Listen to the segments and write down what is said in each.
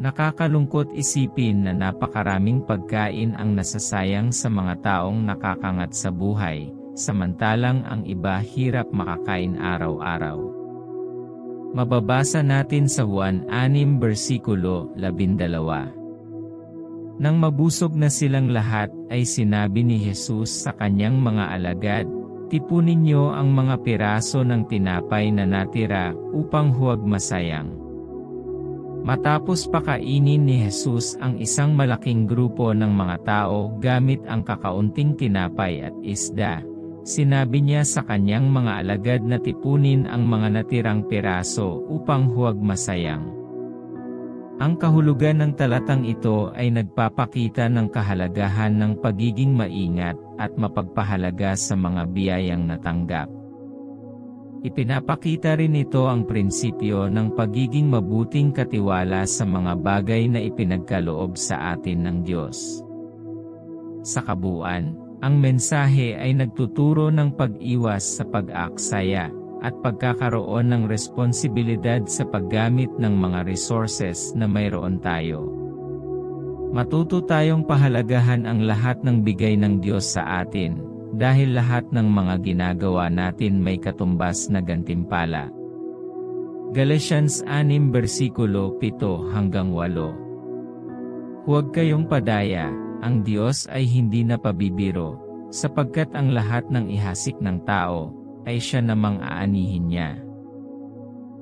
Nakakalungkot isipin na napakaraming pagkain ang nasasayang sa mga taong nakakangat sa buhay, samantalang ang iba hirap makakain araw-araw. Mababasa natin sa Juan 6 versikulo 12. Nang mabusog na silang lahat ay sinabi ni Jesus sa kanyang mga alagad, "Tipunin niyo ang mga piraso ng tinapay na natira upang huwag masayang." Matapos pakainin ni Jesus ang isang malaking grupo ng mga tao gamit ang kakaunting tinapay at isda, sinabi niya sa kanyang mga alagad na tipunin ang mga natirang piraso upang huwag masayang. Ang kahulugan ng talatang ito ay nagpapakita ng kahalagahan ng pagiging maingat at mapagpahalaga sa mga biyayang natanggap. Ipinapakita rin ito ang prinsipyo ng pagiging mabuting katiwala sa mga bagay na ipinagkaloob sa atin ng Diyos. Sa kabuuan, ang mensahe ay nagtuturo ng pag-iwas sa pag-aaksaya at pagkakaroon ng responsibilidad sa paggamit ng mga resources na mayroon tayo. Matuto tayong pahalagahan ang lahat ng bigay ng Diyos sa atin, dahil lahat ng mga ginagawa natin may katumbas na gantimpala. Galatians 6 versikulo 7-8. Huwag kayong padaya, ang Diyos ay hindi napabibiro, sapagkat ang lahat ng ihasik ng tao, ay siya namang aanihin niya.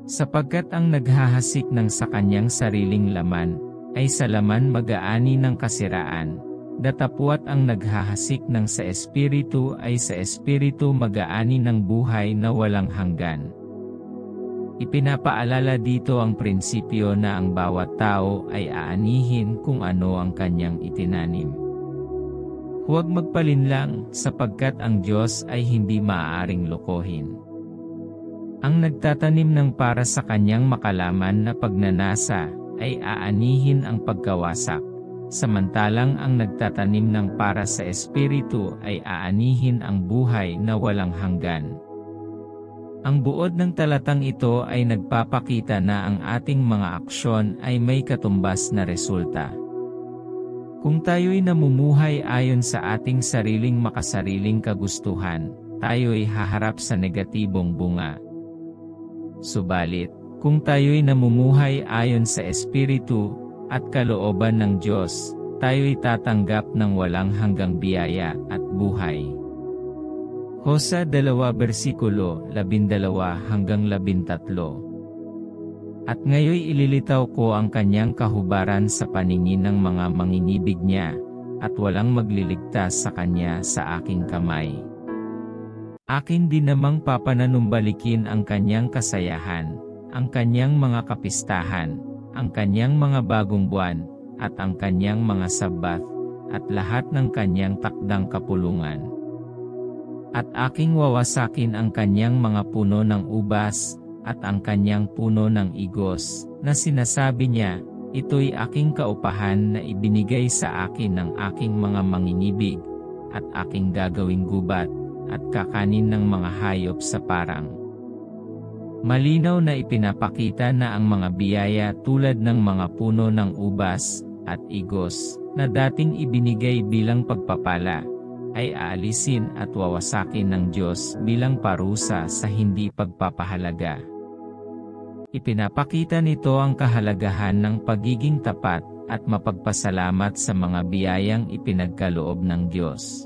Sapagkat ang naghahasik ng sa kanyang sariling laman, ay sa laman mag-aani ng kasiraan, datapwat ang naghahasik ng sa Espiritu ay sa Espiritu mag-aani ng buhay na walang hanggan. Ipinapaalala dito ang prinsipyo na ang bawat tao ay aanihin kung ano ang kanyang itinanim. Huwag magpalinlang, sapagkat ang Diyos ay hindi maaaring lokohin. Ang nagtatanim ng para sa kanyang makalaman na pagnanasa, ay aanihin ang pagkawasak. Samantalang ang nagtatanim ng para sa Espiritu ay aanihin ang buhay na walang hanggan. Ang buod ng talatang ito ay nagpapakita na ang ating mga aksyon ay may katumbas na resulta. Kung tayo'y namumuhay ayon sa ating sariling makasariling kagustuhan, tayo'y haharap sa negatibong bunga. Subalit, kung tayo'y namumuhay ayon sa Espiritu, at kalooban ng Diyos, tayo'y tatanggap ng walang hanggang biyaya at buhay. Hosea 2 versikulo 12-13. At ngayoy ililitaw ko ang kanyang kahubaran sa paningin ng mga manginibig niya, at walang magliligtas sa kanya sa aking kamay. Akin din namang papananumbalikin ang kanyang kasayahan, ang kanyang mga kapistahan, ang kanyang mga bagong buwan, at ang kanyang mga sabat, at lahat ng kanyang takdang kapulungan. At aking wawasakin ang kanyang mga puno ng ubas, at ang kanyang puno ng igos, na sinasabi niya, ito'y aking kaupahan na ibinigay sa akin ng aking mga manginibig, at aking gagawing gubat, at kakanin ng mga hayop sa parang. Malinaw na ipinapakita na ang mga biyaya tulad ng mga puno ng ubas at igos na dating ibinigay bilang pagpapala, ay aalisin at wawasakin ng Diyos bilang parusa sa hindi pagpapahalaga. Ipinapakita nito ang kahalagahan ng pagiging tapat at mapagpasalamat sa mga biyayang ipinagkaloob ng Diyos.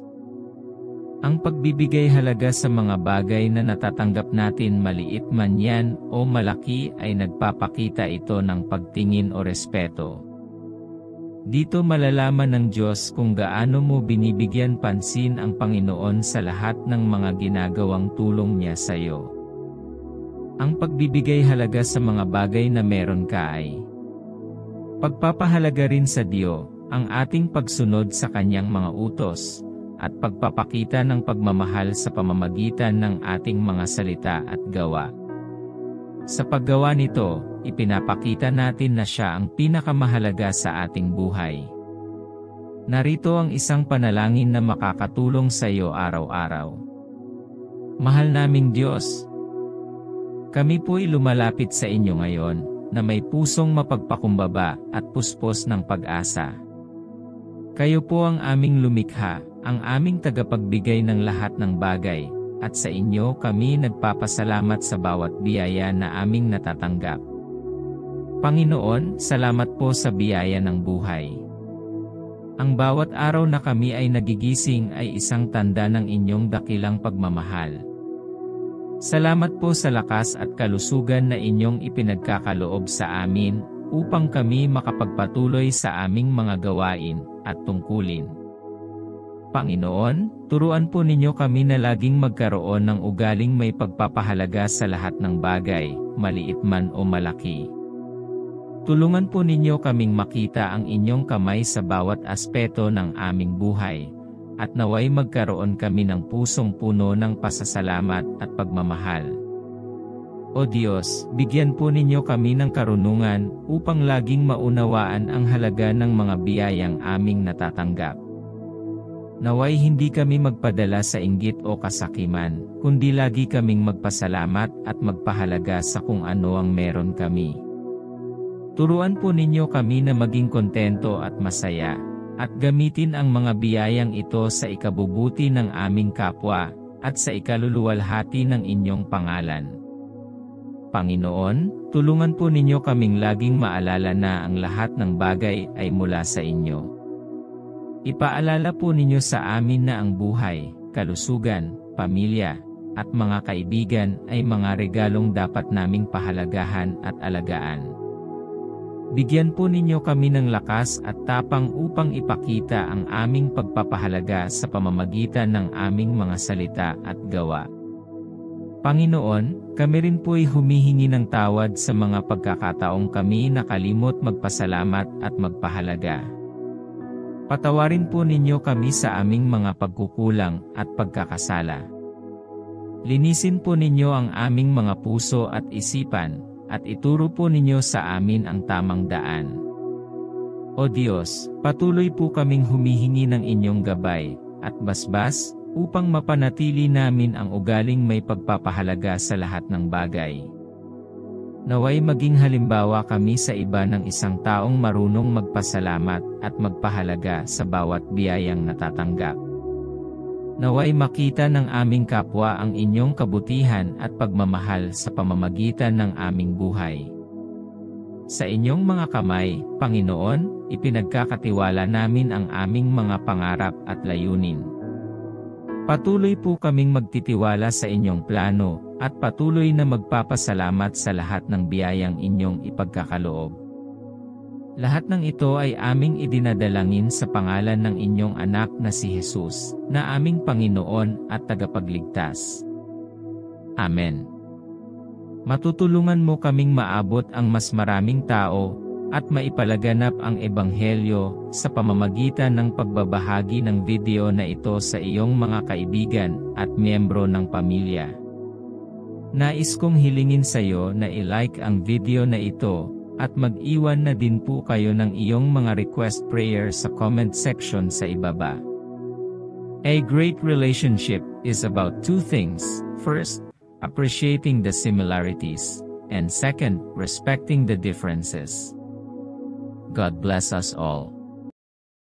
Ang pagbibigay halaga sa mga bagay na natatanggap natin maliit man yan o malaki ay nagpapakita ito ng pagtingin o respeto. Dito malalaman ng Diyos kung gaano mo binibigyan pansin ang Panginoon sa lahat ng mga ginagawang tulong niya sa iyo. Ang pagbibigay halaga sa mga bagay na meron ka ay pagpapahalaga rin sa Diyo, ang ating pagsunod sa kanyang mga utos, at pagpapakita ng pagmamahal sa pamamagitan ng ating mga salita at gawa. Sa paggawa nito, ipinapakita natin na siya ang pinakamahalaga sa ating buhay. Narito ang isang panalangin na makakatulong sa iyo araw-araw. Mahal naming Diyos, kami po'y lumalapit sa inyo ngayon, na may pusong mapagpakumbaba at puspos ng pag-asa. Kayo po ang aming lumikha, ang aming tagapagbigay ng lahat ng bagay, at sa inyo kami nagpapasalamat sa bawat biyaya na aming natatanggap. Panginoon, salamat po sa biyaya ng buhay. Ang bawat araw na kami ay nagigising ay isang tanda ng inyong dakilang pagmamahal. Salamat po sa lakas at kalusugan na inyong ipinagkakaloob sa amin, upang kami makapagpatuloy sa aming mga gawain at tungkulin. Panginoon, turuan po ninyo kami na laging magkaroon ng ugaling may pagpapahalaga sa lahat ng bagay, maliit man o malaki. Tulungan po ninyo kaming makita ang inyong kamay sa bawat aspeto ng aming buhay, at naway magkaroon kami ng pusong puno ng pasasalamat at pagmamahal. O Diyos, bigyan po ninyo kami ng karunungan upang laging maunawaan ang halaga ng mga biyayang aming natatanggap. Naway hindi kami magpadala sa inggit o kasakiman, kundi lagi kaming magpasalamat at magpahalaga sa kung ano ang meron kami. Turuan po ninyo kami na maging kontento at masaya, at gamitin ang mga biyayang ito sa ikabubuti ng aming kapwa, at sa ikaluluwalhati ng inyong pangalan. Panginoon, tulungan po ninyo kaming laging maalala na ang lahat ng bagay ay mula sa inyo. Ipaalala po ninyo sa amin na ang buhay, kalusugan, pamilya, at mga kaibigan ay mga regalong dapat naming pahalagahan at alagaan. Bigyan po ninyo kami ng lakas at tapang upang ipakita ang aming pagpapahalaga sa pamamagitan ng aming mga salita at gawa. Panginoon, kami rin po'y humihingi ng tawad sa mga pagkakataong kami nakalimot magpasalamat at magpahalaga. Patawarin po ninyo kami sa aming mga pagkukulang at pagkakasala. Linisin po ninyo ang aming mga puso at isipan, at ituro po ninyo sa amin ang tamang daan. O Diyos, patuloy po kaming humihingi ng inyong gabay at basbas upang mapanatili namin ang ugaling may pagpapahalaga sa lahat ng bagay. Naway maging halimbawa kami sa iba ng isang taong marunong magpasalamat at magpahalaga sa bawat biyayang natatanggap. Naway makita ng aming kapwa ang inyong kabutihan at pagmamahal sa pamamagitan ng aming buhay. Sa inyong mga kamay, Panginoon, ipinagkakatiwala namin ang aming mga pangarap at layunin. Patuloy po kaming magtitiwala sa inyong plano, at patuloy na magpapasalamat sa lahat ng biyayang inyong ipagkakaloob. Lahat ng ito ay aming idinadalangin sa pangalan ng inyong anak na si Jesus, na aming Panginoon at Tagapagligtas. Amen. Matutulungan mo kaming maabot ang mas maraming tao, at maipalaganap ang Ebanghelyo sa pamamagitan ng pagbabahagi ng video na ito sa iyong mga kaibigan at miyembro ng pamilya. Nais kong hilingin sa iyo na i-like ang video na ito, at mag-iwan na din po kayo ng iyong mga request prayer sa comment section sa ibaba. A great relationship is about two things. First, appreciating the similarities, and second, respecting the differences. God bless us all.